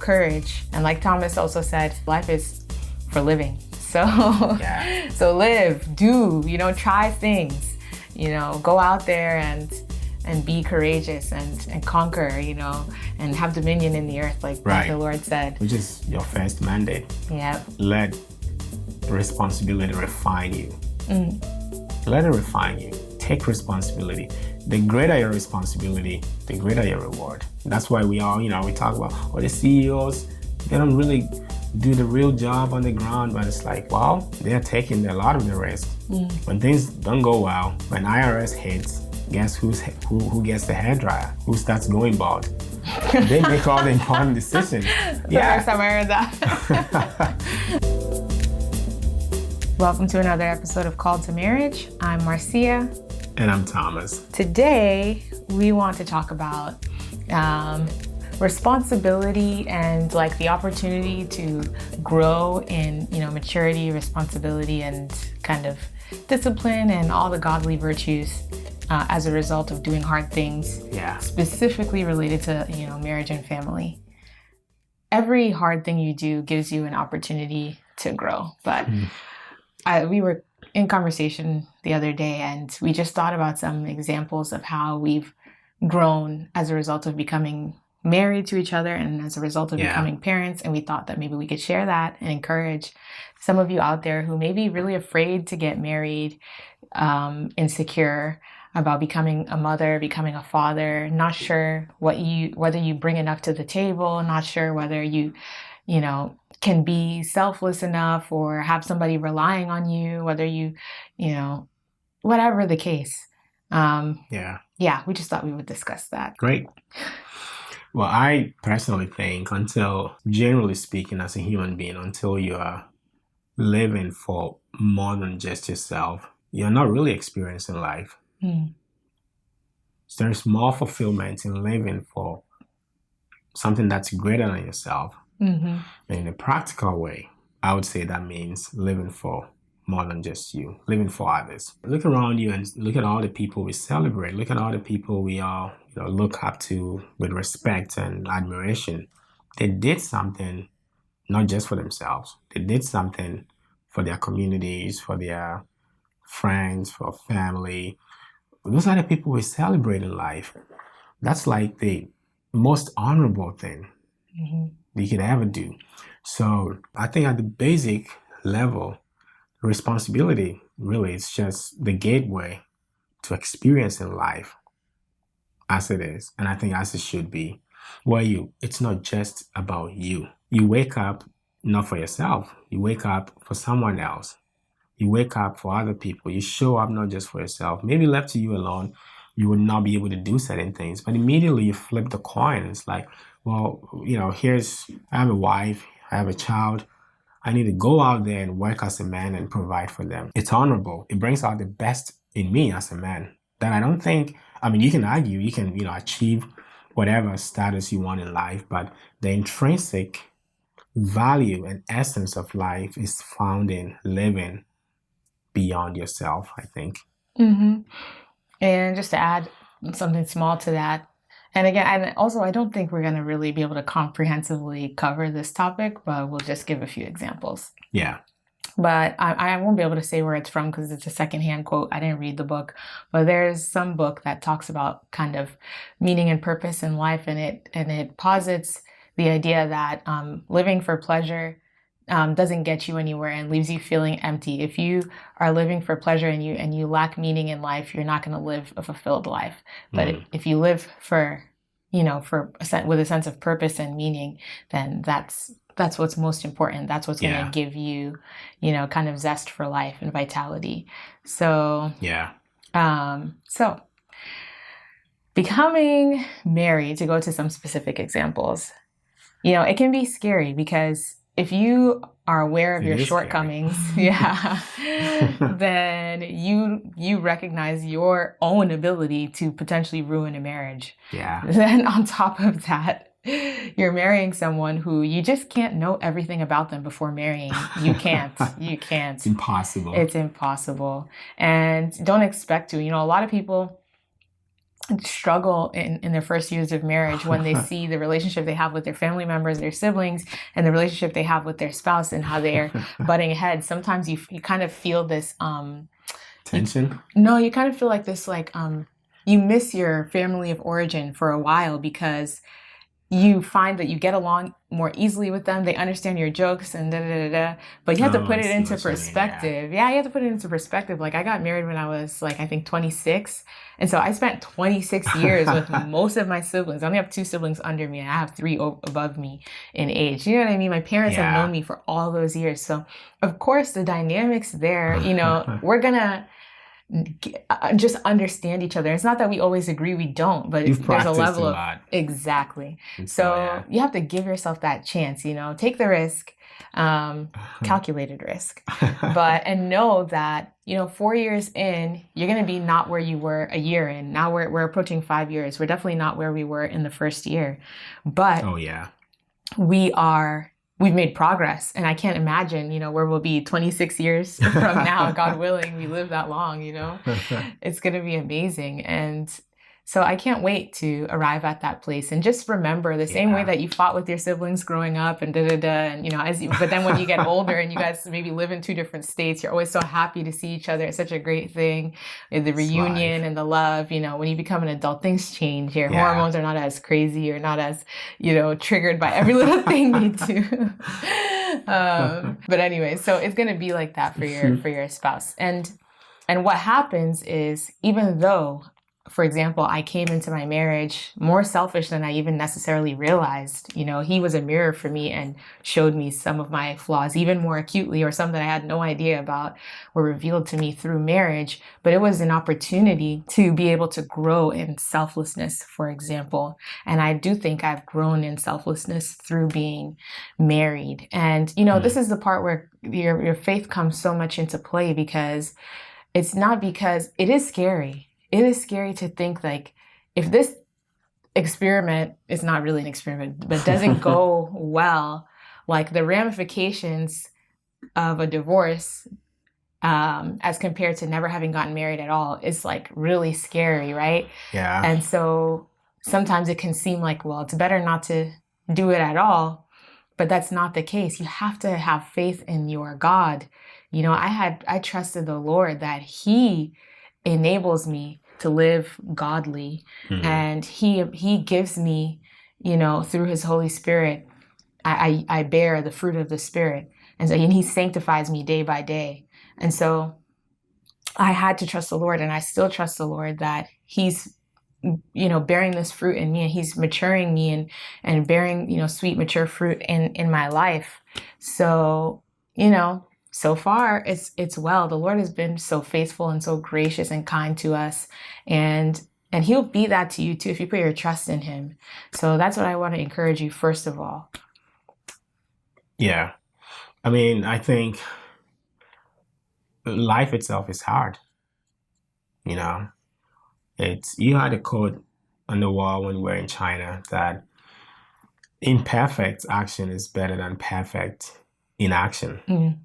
courage. And like Thomas also said, life is for living. So, so live, do, try things, go out there and be courageous and conquer, and have dominion in the earth, like the Lord said. Which is your first mandate. Yeah. Let responsibility refine you. Let it refine you. Take responsibility. The greater your responsibility, the greater your reward. That's why we all, we talk about, the CEOs, they don't really do the real job on the ground, but it's like, they're taking a lot of the risk. When things don't go well, when IRS hits, guess who gets the hairdryer? Who starts going bald? They make all the important decisions. The first time I heard that. Welcome to another episode of Called to Marriage. I'm Marcia. And I'm Thomas. Today, we want to talk about responsibility and like the opportunity to grow in, maturity, responsibility, and kind of discipline and all the godly virtues as a result of doing hard things. Yeah. Specifically related to, marriage and family. Every hard thing you do gives you an opportunity to grow. But we were in conversation the other day, and we just thought about some examples of how we've grown as a result of becoming married to each other and as a result of becoming parents. And we thought that maybe we could share that and encourage some of you out there who may be really afraid to get married, insecure about becoming a mother, becoming a father, not sure whether you bring enough to the table, not sure whether you can be selfless enough or have somebody relying on you, whether you, whatever the case. We just thought we would discuss that. Great. Well, I personally think generally speaking, as a human being, until you are living for more than just yourself, you're not really experiencing life. So there's more fulfillment in living for something that's greater than yourself. And in a practical way, I would say that means living for more than just you, living for others. Look around you and look at all the people we celebrate. Look at all the people we all look up to with respect and admiration. They did something not just for themselves. They did something for their communities, for their friends, for family. Those are the people we celebrate in life. That's like the most honorable thing you could ever do. So I think at the basic level, responsibility really is just the gateway to experiencing life as it is. And I think as it should be. It's not just about you. You wake up not for yourself. You wake up for someone else. You wake up for other people. You show up not just for yourself. Maybe left to you alone, you would not be able to do certain things. But immediately you flip the coin. It's like, I have a wife, I have a child. I need to go out there and work as a man and provide for them. It's honorable. It brings out the best in me as a man. That I don't think, you can argue, you can, achieve whatever status you want in life, but the intrinsic value and essence of life is found in living beyond yourself, I think. And just to add something small to that, and again, I don't think we're going to really be able to comprehensively cover this topic, but we'll just give a few examples. Yeah. But I won't be able to say where it's from because it's a secondhand quote. I didn't read the book, but there's some book that talks about kind of meaning and purpose in life, and it posits the idea that living for pleasure doesn't get you anywhere and leaves you feeling empty. If you are living for pleasure and you lack meaning in life, you're not going to live a fulfilled life. But if you live with a sense of purpose and meaning, then that's what's most important. That's what's going to give you, kind of zest for life and vitality. So, so becoming married, to go to some specific examples, it can be scary because if you are aware of your shortcomings, then you recognize your own ability to potentially ruin a marriage. Yeah. Then on top of that, you're marrying someone who you just can't know everything about them before marrying. You can't. It's impossible. It's impossible. And don't expect to. A lot of people struggle in their first years of marriage when they see the relationship they have with their family members, their siblings, and the relationship they have with their spouse and how they're butting heads. Sometimes you kind of feel this tension. You kind of feel like this, like you miss your family of origin for a while because you find that you get along more easily with them. They understand your jokes and but you have to put it into perspective. Yeah, you have to put it into perspective. Like I got married when I was like, I think 26. And so I spent 26 years with most of my siblings. I only have 2 siblings under me and I have 3 above me in age. You know what I mean? My parents have known me for all those years. So of course the dynamics there, we're going to just understand each other. It's not that we always agree, we don't, but there's a level of exactly. So you have to give yourself that chance, take the risk, calculated risk, and know that, 4 years in, you're going to be not where you were a year in. Now we're approaching 5 years. We're definitely not where we were in the first year, but we've made progress, and I can't imagine, where we'll be 26 years from now, God willing, we live that long, It's going to be amazing. And so I can't wait to arrive at that place and just remember the same way that you fought with your siblings growing up and and but then when you get older and you guys maybe live in 2 different states, you're always so happy to see each other. It's such a great thing. The reunion and the love, when you become an adult, things change. Your hormones are not as crazy. You're not as, triggered by every little thing they do. But anyway, so it's going to be like that for your spouse. And what happens is, even though, for example, I came into my marriage more selfish than I even necessarily realized. He was a mirror for me and showed me some of my flaws even more acutely, or some that I had no idea about were revealed to me through marriage. But it was an opportunity to be able to grow in selflessness, for example. And I do think I've grown in selflessness through being married. And, this is the part where your faith comes so much into play, because it's not, because it is scary. It is scary to think, like, if this experiment is not really an experiment, but doesn't go well, like the ramifications of a divorce, as compared to never having gotten married at all, is like really scary, right? Yeah. And so sometimes it can seem like, well, it's better not to do it at all, but that's not the case. You have to have faith in your God. I trusted the Lord that He enables me to live godly, and he gives me, through His Holy Spirit, I bear the fruit of the Spirit, and He sanctifies me day by day. And so I had to trust the Lord, and I still trust the Lord that He's bearing this fruit in me, and He's maturing me and bearing sweet mature fruit in my life. So so far, it's well. The Lord has been so faithful and so gracious and kind to us, and He'll be that to you too if you put your trust in Him. So that's what I want to encourage you first of all. Yeah, I mean, I think life itself is hard. You had a quote on the wall when we were in China that imperfect action is better than perfect inaction.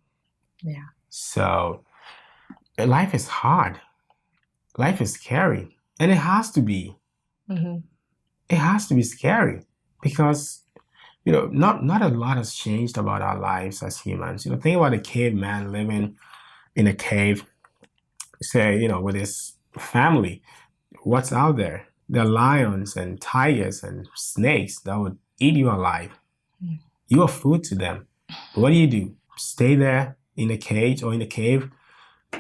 Yeah. So life is hard. Life is scary. And it has to be. It has to be scary because, not a lot has changed about our lives as humans. Think about a caveman living in a cave, say, with his family. What's out there? There are lions and tigers and snakes that would eat you alive. You are food to them. But what do? Stay there in a cage or in a cave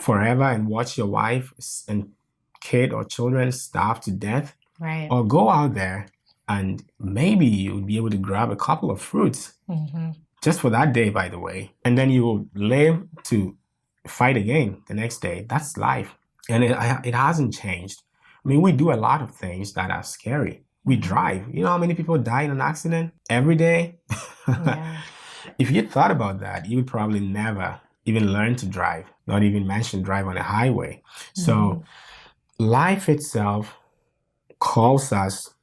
forever and watch your wife and kid or children starve to death? Right. Or go out there and maybe you'll be able to grab a couple of fruits just for that day, by the way. And then you will live to fight again the next day. That's life. And it hasn't changed. I mean, we do a lot of things that are scary. We drive. You know how many people die in an accident every day? Yeah. If you thought about that, you would probably never even learn to drive, not even mention drive on a highway. So life itself calls us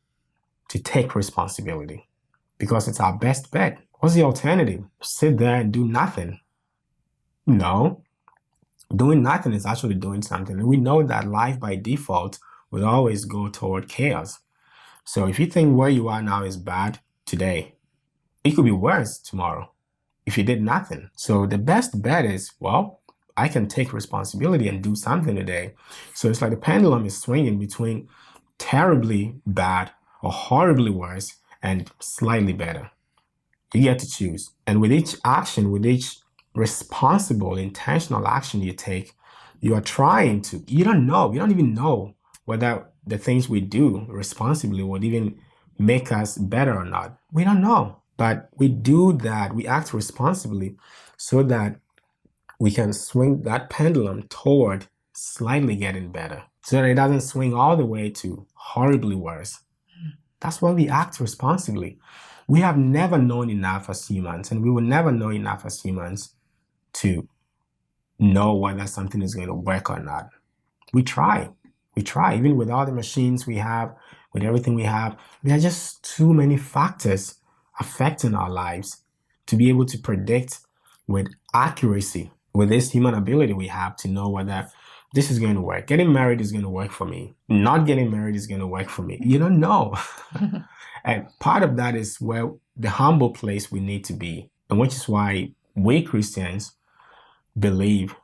to take responsibility because it's our best bet. What's the alternative? Sit there and do nothing? No. Doing nothing is actually doing something. And we know that life by default will always go toward chaos. So if you think where you are now is bad today, it could be worse tomorrow if you did nothing. So the best bet is, well, I can take responsibility and do something today. So it's like the pendulum is swinging between terribly bad or horribly worse and slightly better. You get to choose. And with each action, with each responsible, intentional action you take, you are trying to, you don't even know whether the things we do responsibly would even make us better or not. We don't know. But we do that, we act responsibly so that we can swing that pendulum toward slightly getting better, so that it doesn't swing all the way to horribly worse. That's why we act responsibly. We have never known enough as humans, and we will never know enough as humans to know whether something is going to work or not. We try, even with all the machines we have, with everything we have. There are just too many factors affecting our lives to be able to predict with accuracy, with this human ability we have to know whether this is going to work. Getting married is going to work for me. Not getting married is going to work for me. You don't know. And part of that is where the humble place we need to be, and which is why we Christians believe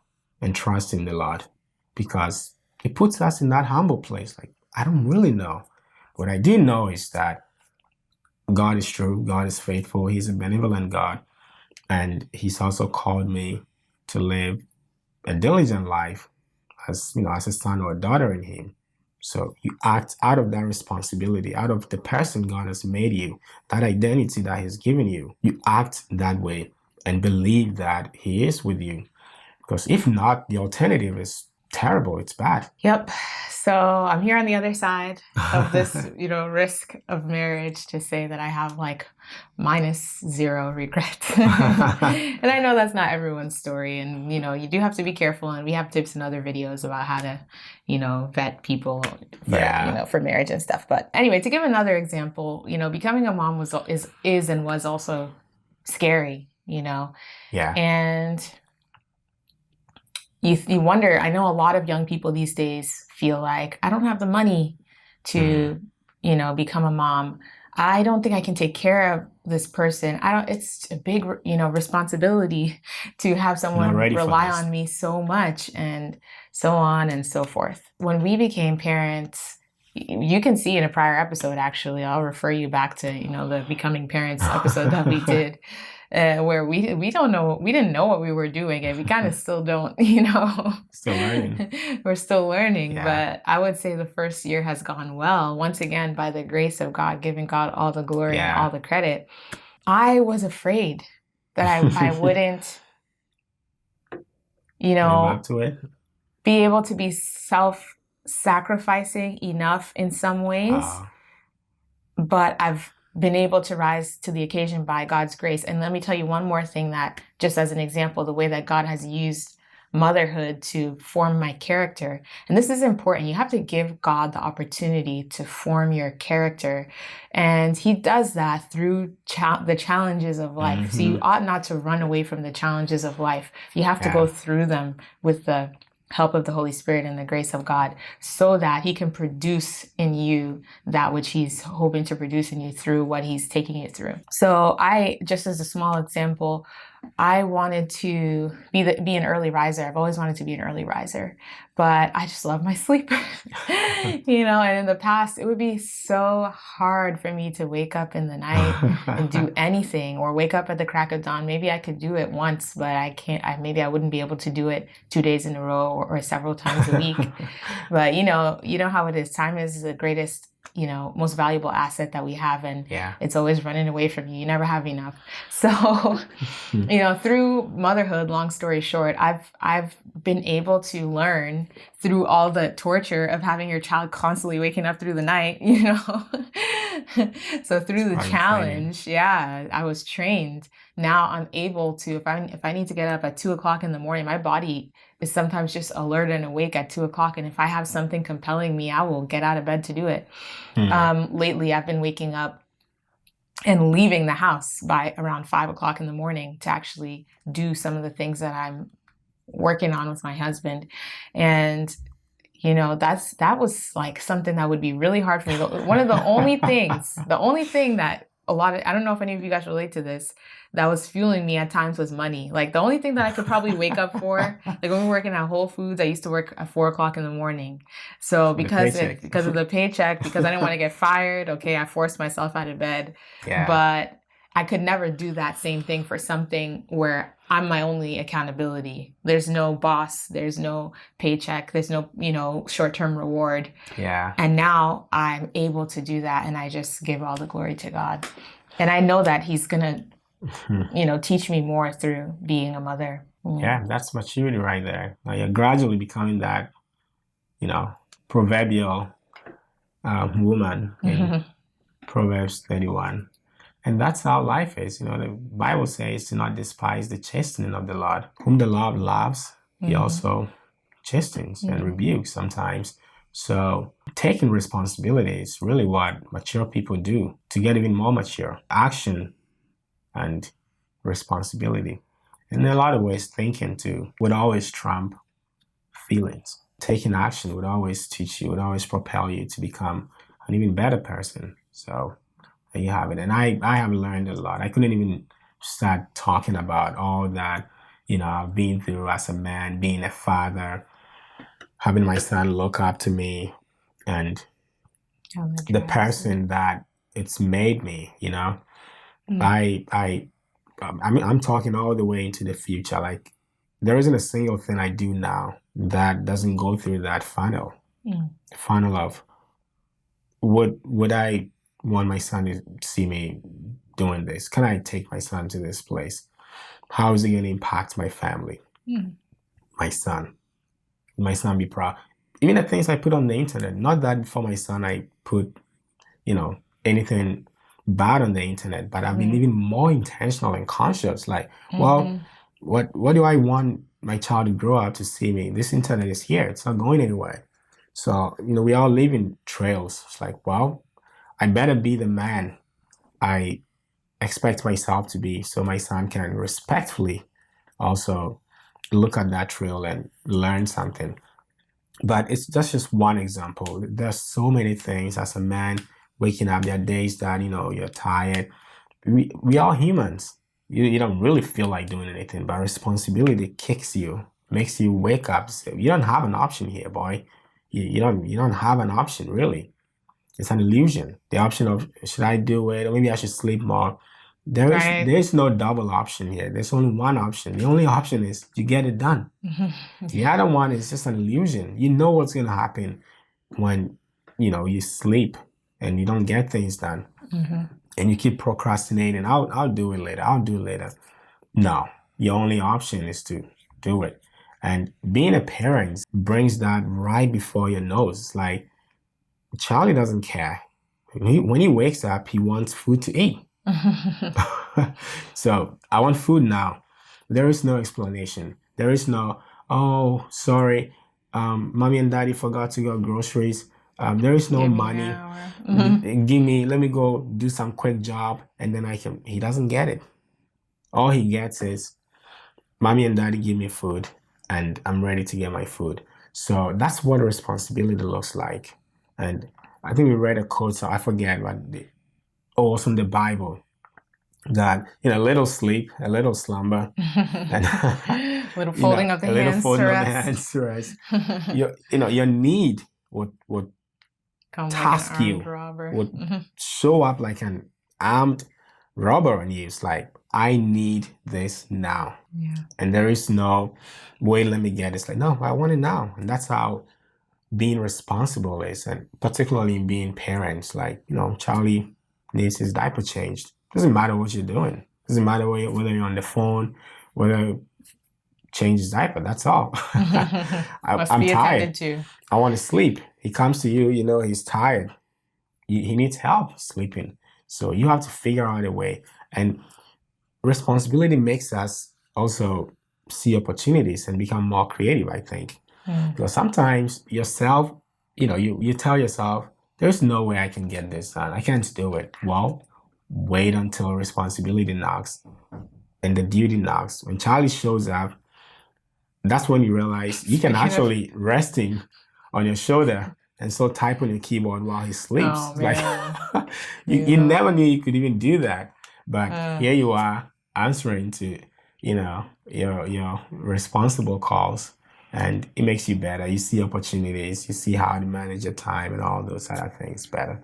and trust in the Lord, because it puts us in that humble place. Like, I don't really know. What I do know is that God is true. God is faithful. He's a benevolent God. And He's also called me to live a diligent life as a son or a daughter in Him. So you act out of that responsibility, out of the person God has made you, that identity that He's given you. You act that way and believe that He is with you. Because if not, the alternative is terrible. It's bad. Yep. So I'm here on the other side of this, risk of marriage to say that I have like -0 regrets. And I know that's not everyone's story. And, you do have to be careful. And we have tips in other videos about how to, vet people for marriage and stuff. But anyway, to give another example, becoming a mom was also scary, Yeah. And you wonder, I know a lot of young people these days feel like, I don't have the money to, become a mom. I don't think I can take care of this person. It's a big, responsibility to have someone rely on me so much, and so on and so forth. When we became parents, you can see in a prior episode, actually, I'll refer you back to, the Becoming Parents episode that we did. Where we didn't know what we were doing, and we kind of still don't, Still learning. We're still learning. Yeah. But I would say the first year has gone well. Once again, by the grace of God, giving God all the glory and all the credit. I was afraid that I wouldn't, Live up to it. be able to be self-sacrificing enough in some ways. But I've been able to rise to the occasion by God's grace. And let me tell you one more thing, that just as an example, the way that God has used motherhood to form my character. And this is important. You have to give God the opportunity to form your character. And He does that through the challenges of life. Mm-hmm. So you ought not to run away from the challenges of life. You have to go through them with the help of the Holy Spirit and the grace of God, so that He can produce in you that which He's hoping to produce in you through what He's taking you through. So just as a small example, I wanted to be an early riser. I've always wanted to be an early riser, but I just love my sleep. And in the past, it would be so hard for me to wake up in the night and do anything, or wake up at the crack of dawn. Maybe I could do it once, but I can't. Maybe I wouldn't be able to do it 2 days in a row or several times a week. But you know how it is. Time is the greatest, most valuable asset that we have, and it's always running away from you. You never have enough. So, through motherhood, long story short, I've been able to learn through all the torture of having your child constantly waking up through the night, So through the challenge, I was trained. Now I'm able to, if I need to get up at 2:00 in the morning, my body is sometimes just alert and awake at 2:00. And if I have something compelling me, I will get out of bed to do it. Lately, I've been waking up and leaving the house by around 5:00 in the morning to actually do some of the things that I'm working on with my husband. And You know, that was like something that would be really hard for me. One of the only thing that I don't know if any of you guys relate to this, that was fueling me at times was money. Like the only thing that I could probably wake up for, like when we were working at Whole Foods, I used to work at 4 o'clock in the morning. So because of the paycheck, because I didn't want to get fired, okay, I forced myself out of bed. Yeah. But I could never do that same thing for something where I'm my only accountability. There's no boss, there's no paycheck, there's no, short-term reward. Yeah. And now I'm able to do that, and I just give all the glory to God. And I know that He's gonna, teach me more through being a mother. Yeah, that's maturity right there. You're gradually becoming that, proverbial woman in Proverbs 31. And that's how life is. The Bible says to not despise the chastening of the Lord. Whom the Lord loves, He also chastens and rebukes sometimes. So taking responsibility is really what mature people do to get even more mature. Action and responsibility. And in a lot of ways, thinking too would always trump feelings. Taking action would always teach you, would always propel you to become an even better person. So there you have it. And I have learned a lot. I couldn't even start talking about all that, I've been through as a man, being a father, having my son look up to me, and the person that it's made me, I'm talking all the way into the future. Like, there isn't a single thing I do now that doesn't go through that funnel of would I want my son to see me doing this? Can I take my son to this place? How is it going to impact my family? My son be proud. Even the things I put on the internet, not that for my son I put, anything bad on the internet, but I've been even more intentional and conscious. Like, well, what do I want my child to grow up to see me? This internet is here. It's not going anywhere. So, we all live in trails. It's like, well, I better be the man I expect myself to be so my son can respectfully also look at that trail and learn something. But that's just one example. There's so many things as a man waking up. There are days that, you're tired. We are humans. You don't really feel like doing anything, but responsibility kicks you, makes you wake up. So you don't have an option here, boy. You don't have an option, really. It's an illusion. The option of, should I do it? Or maybe I should sleep more. There's no double option here. There's only one option. The only option is you get it done. The other one is just an illusion. You know what's going to happen when, you sleep and you don't get things done. And you keep procrastinating. I'll do it later. I'll do it later. No, your only option is to do it. And being a parent brings that right before your nose. It's like, Charlie doesn't care. When he wakes up, he wants food to eat. So I want food now. There is no explanation. There is no, oh, sorry, mommy and daddy forgot to go groceries. There is no money. Let me go do some quick job and then he doesn't get it. All he gets is, mommy and daddy give me food and I'm ready to get my food. So that's what responsibility looks like. And I think we read a quote, so I forget what it was from the Bible, that a little sleep, a little slumber, and little folding of the hands to rest. Your need would task you, would show up like an armed robber on you. It's like, I need this now. Yeah. And there is no, wait, let me get it. It's like, no, I want it now. And that's how being responsible is, and particularly in being parents. Like, Charlie needs his diaper changed. Doesn't matter what you're doing. Doesn't matter whether you're on the phone, whether change his diaper. That's all. I'm tired. I want to sleep. He comes to you, he's tired. He needs help sleeping. So you have to figure out a way. And responsibility makes us also see opportunities and become more creative, I think. Because sometimes yourself, you tell yourself, there's no way I can get this done. I can't do it. Well, wait until responsibility knocks and the duty knocks. When Charlie shows up, that's when you realize you can actually rest him on your shoulder and so type on your keyboard while he sleeps. Oh, Like man. you Yeah. never knew you could even do that. But here you are answering to, your responsible calls, and it makes you better. You see opportunities, you see how to manage your time and all those other things better.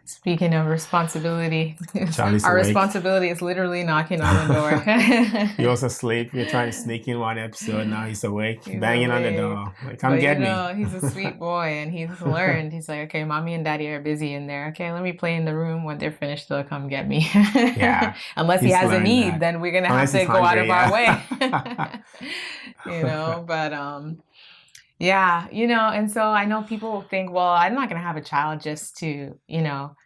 Speaking of responsibility, Charlie's our awake. responsibility is literally knocking on the door. He was asleep. You're trying to sneak in one episode. Now he's awake, He's banging on the awake. door. Like, come But get you me. know, he's a sweet boy, and he's learned. He's like, okay, mommy and daddy are busy in there. Okay, let me play in the room. When they're finished, they'll come get me. Yeah. Unless he He's has a learned need, that. then we're gonna Unless have to he's go out hungry, of our yeah. way. But yeah, and so I know people think, well, I'm not gonna have a child just to,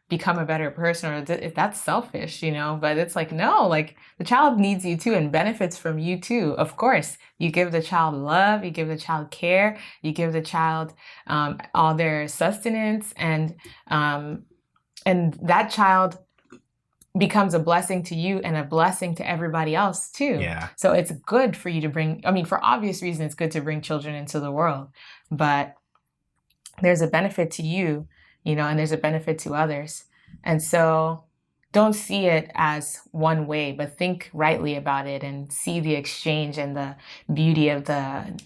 become a better person, or if that's selfish, but it's like, no, like the child needs you too and benefits from you too. Of course, you give the child love, you give the child care, you give the child all their sustenance, and that child becomes a blessing to you and a blessing to everybody else too. Yeah. So it's good for you to for obvious reasons, it's good to bring children into the world, but there's a benefit to you, and there's a benefit to others. And so don't see it as one way, but think rightly about it and see the exchange and the beauty of the,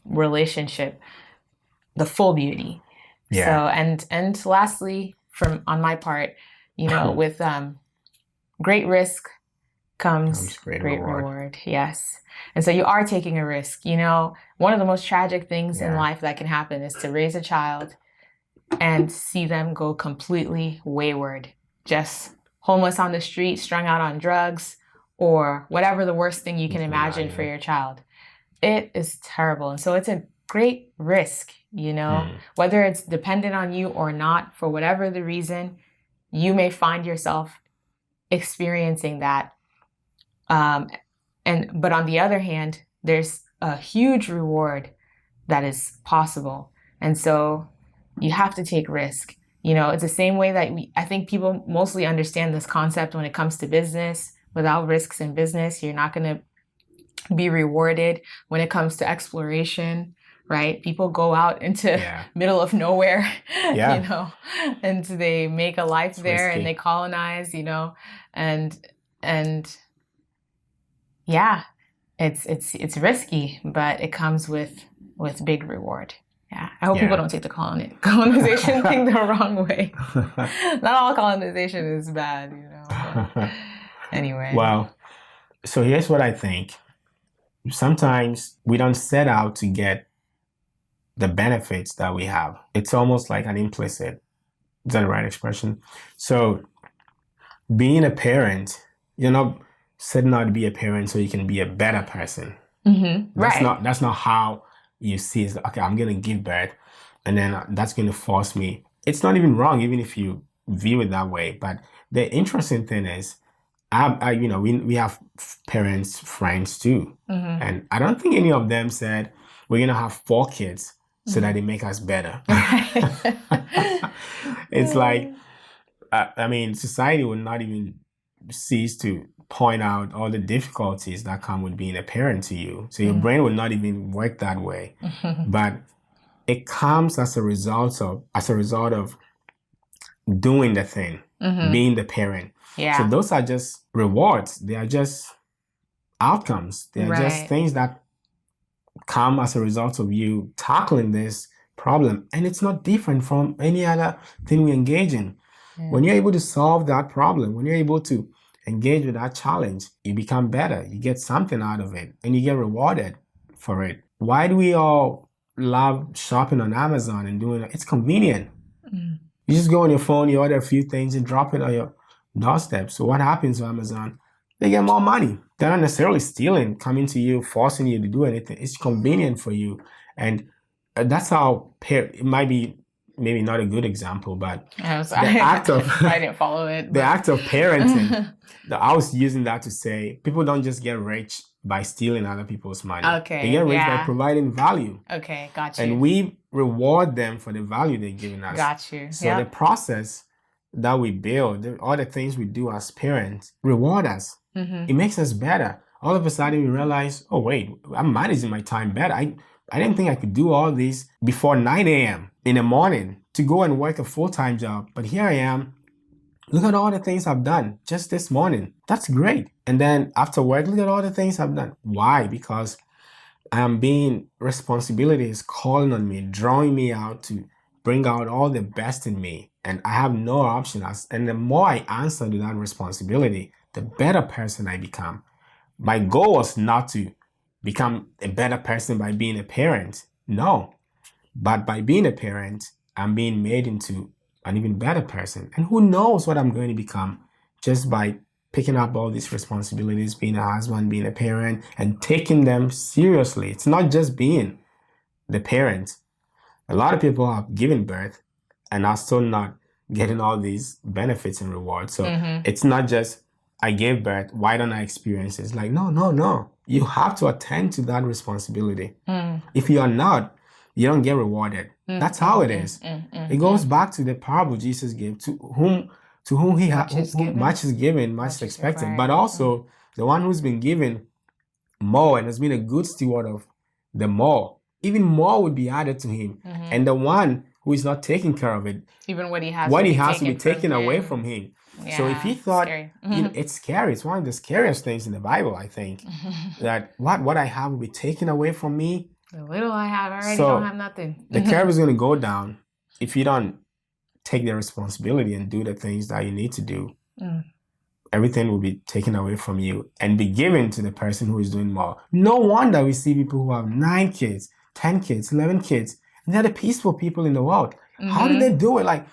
relationship, the full beauty. Yeah. So, and lastly, on my part, with great risk comes great reward. Yes. And so you are taking a risk. One of the most tragic things in life that can happen is to raise a child and see them go completely wayward, just homeless on the street, strung out on drugs, or whatever the worst thing you can imagine for your child. It is terrible. And so it's a great risk, whether it's dependent on you or not, for whatever the reason, you may find yourself experiencing that. But on the other hand, there's a huge reward that is possible. And so you have to take risk. It's the same way that I think people mostly understand this concept when it comes to business. Without risks in business, you're not going to be rewarded. When it comes to exploration, right? People go out into middle of nowhere, and they make a life there, risky. And they colonize, and yeah, it's risky, but it comes with big reward. Yeah, I hope people don't take the colonization thing the wrong way. Not all colonization is bad, but anyway. Well, so here's what I think. Sometimes we don't set out to get the benefits that we have. It's almost like an implicit. Is that the right expression? So being a parent, you're not setting out to be a parent so you can be a better person. Mm-hmm. Right. That's not how you see it. Okay, I'm going to give birth and then that's going to force me. It's not even wrong, even if you view it that way. But the interesting thing is, we have parents, friends too. Mm-hmm. And I don't think any of them said, we're going to have 4 kids so that they make us better. It's like, society will not even cease to point out all the difficulties that come with being a parent to you. So your brain will not even work that way. But it comes as a result of doing the thing, being the parent. Yeah. So those are just rewards. They are just outcomes. They are just things that come as a result of you tackling this problem. And it's not different from any other thing we engage in. Yeah. When you're able to solve that problem, when you're able to engage with that challenge, you become better. You get something out of it and you get rewarded for it. Why do we all love shopping on Amazon and doing it? It's convenient. You just go on your phone, you order a few things and drop it on your doorstep. So what happens to Amazon? They get more money. They're not necessarily stealing, coming to you, forcing you to do anything. It's convenient for you. And that's how it might be maybe not a good example, but the act of I didn't follow it. The act of parenting. I was using that to say people don't just get rich by stealing other people's money. Okay. They get rich by providing value. Okay, got you. And we reward them for the value they're giving us. Got you. So the process that we build, all the things we do as parents, reward us. It makes us better. All of a sudden we realize, oh wait, I'm managing my time better. I didn't think I could do all this before 9 a.m. in the morning to go and work a full-time job. But here I am. Look at all the things I've done just this morning. That's great. And then after work, look at all the things I've done. Why? Because responsibility is calling on me, drawing me out to bring out all the best in me. And I have no option. And the more I answer to that responsibility, the better person I become. My goal was not to become a better person by being a parent. No. But by being a parent, I'm being made into an even better person. And who knows what I'm going to become just by picking up all these responsibilities, being a husband, being a parent, and taking them seriously. It's not just being the parent. A lot of people have given birth and are still not getting all these benefits and rewards. So it's not just, I gave birth, why don't I experience it? It's like, no. You have to attend to that responsibility. If you are not, you don't get rewarded. That's how it is. It goes back to the parable Jesus gave, to whom much is given, much is expected. But also the one who's been given more and has been a good steward of the more, even more would be added to him. And the one who is not taking care of it, even what he has to be taken away from him. Yeah, so if he thought, it's scary. It's one of the scariest things in the Bible, I think, that what I have will be taken away from me. The little I have, I already don't have nothing. The curve is going to go down if you don't take the responsibility and do the things that you need to do. Everything will be taken away from you and be given to the person who is doing more. No wonder we see people who have 9 kids, 10 kids, 11 kids, and they're the peaceful people in the world. How do they do it? Like,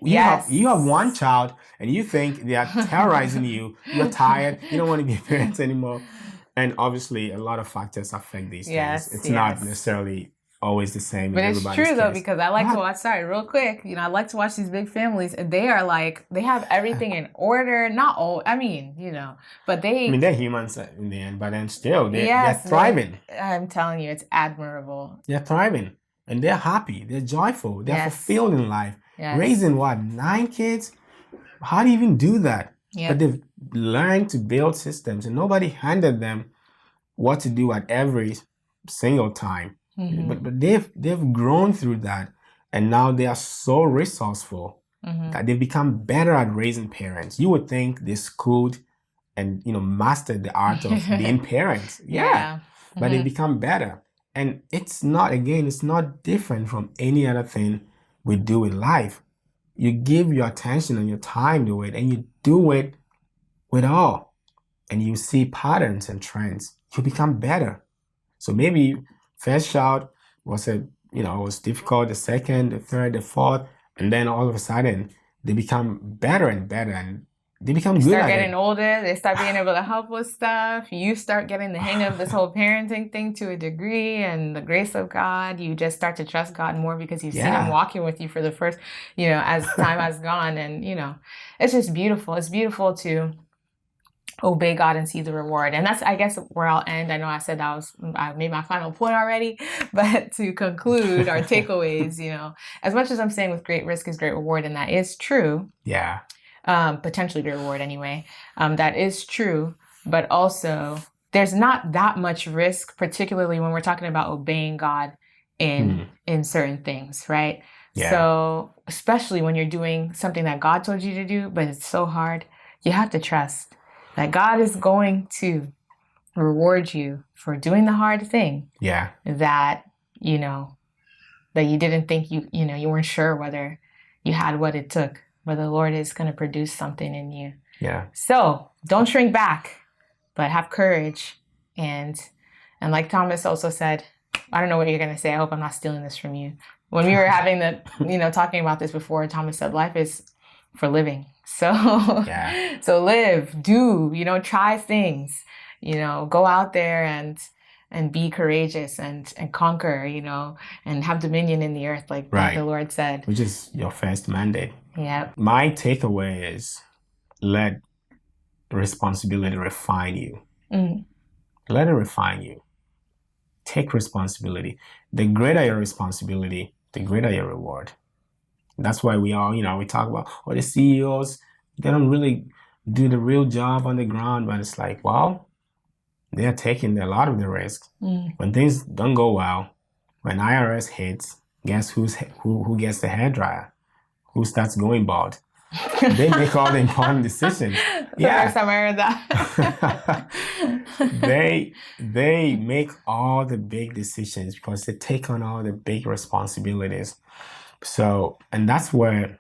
you have one child and you think they are terrorizing you. You're tired. You don't want to be a parent anymore. And obviously, a lot of factors affect these things. It's not necessarily always the same. But it's true though, because I like to watch. Sorry, real quick. I like to watch these big families, and they are like, they have everything in order. Not all. I mean, but they. they're humans in the end, but then still, they're thriving. I'm telling you, it's admirable. They're thriving, and they're happy. They're joyful. They're fulfilled in life. Yes. Raising 9 kids? How do you even do that? Yep. But they've learned to build systems, and nobody handed them what to do at every single time. But they've grown through that, and now they are so resourceful that they've become better at raising parents. You would think they schooled and mastered the art of being parents. But they've become better, and it's not different from any other thing we do in life. You give your attention and your time to it, and you do it with all, and you see patterns and trends. You become better. So maybe first child was was difficult, the second, the third, the fourth, and then all of a sudden they become better and better, and they become good at it. They start getting older, they start being able to help with stuff. You start getting the hang of this whole parenting thing to a degree, and the grace of God, you just start to trust God more because you've seen him walking with you for the first, as time has gone. And, it's just beautiful. It's beautiful to obey God and see the reward. And that's, I guess, where I'll end. I know I said I made my final point already, but to conclude our takeaways, as much as I'm saying with great risk is great reward, and that is true. Yeah. Potentially great reward anyway. That is true, but also there's not that much risk, particularly when we're talking about obeying God in certain things, right? Yeah. So especially when you're doing something that God told you to do, but it's so hard, you have to trust that God is going to reward you for doing the hard thing. Yeah. That, that you didn't think you weren't sure whether you had what it took, but the Lord is going to produce something in you. Yeah. So don't shrink back, but have courage. And like Thomas also said, I don't know what you're going to say. I hope I'm not stealing this from you. When we were having talking about this before, Thomas said life is for living. So, so live, do, try things, go out there and be courageous and conquer, and have dominion in the earth, like the Lord said. Which is your first mandate. Yeah. My takeaway is let responsibility refine you. Let it refine you. Take responsibility. The greater your responsibility, the greater your reward. That's why we all, we talk about, the CEOs, they don't really do the real job on the ground, but it's like, they're taking a lot of the risk. When things don't go well, when IRS hits, guess who gets the hairdryer? Who starts going bald? They make all the important decisions. Yeah. First time I heard that. they make all the big decisions because they take on all the big responsibilities. So, and that's where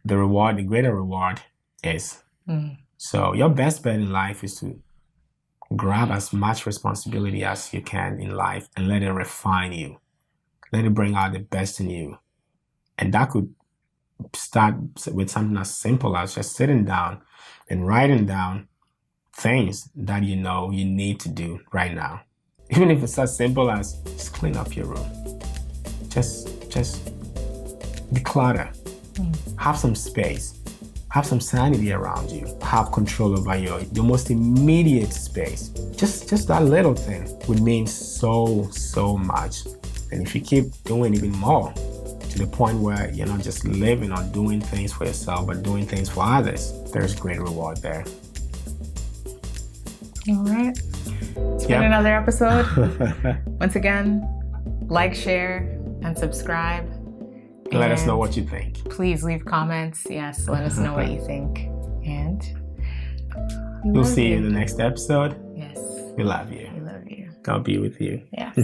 the greater reward is. So your best bet in life is to grab as much responsibility as you can in life and let it refine you. Let it bring out the best in you. And that could start with something as simple as just sitting down and writing down things that you know you need to do right now. Even if it's as simple as just clean up your room. Just declutter. Have some space. Have some sanity around you. Have control over your most immediate space. Just that little thing would mean so much. And if you keep doing even more, to the point where you're not just living or doing things for yourself, but doing things for others, there's great reward there. All right. It's been another episode. Once again, like, share, and subscribe. Let us know what you think. Please leave comments. Yes, let us know what you think. And we'll see you in the next episode. Yes. We love you. We love you. God be with you. Yes.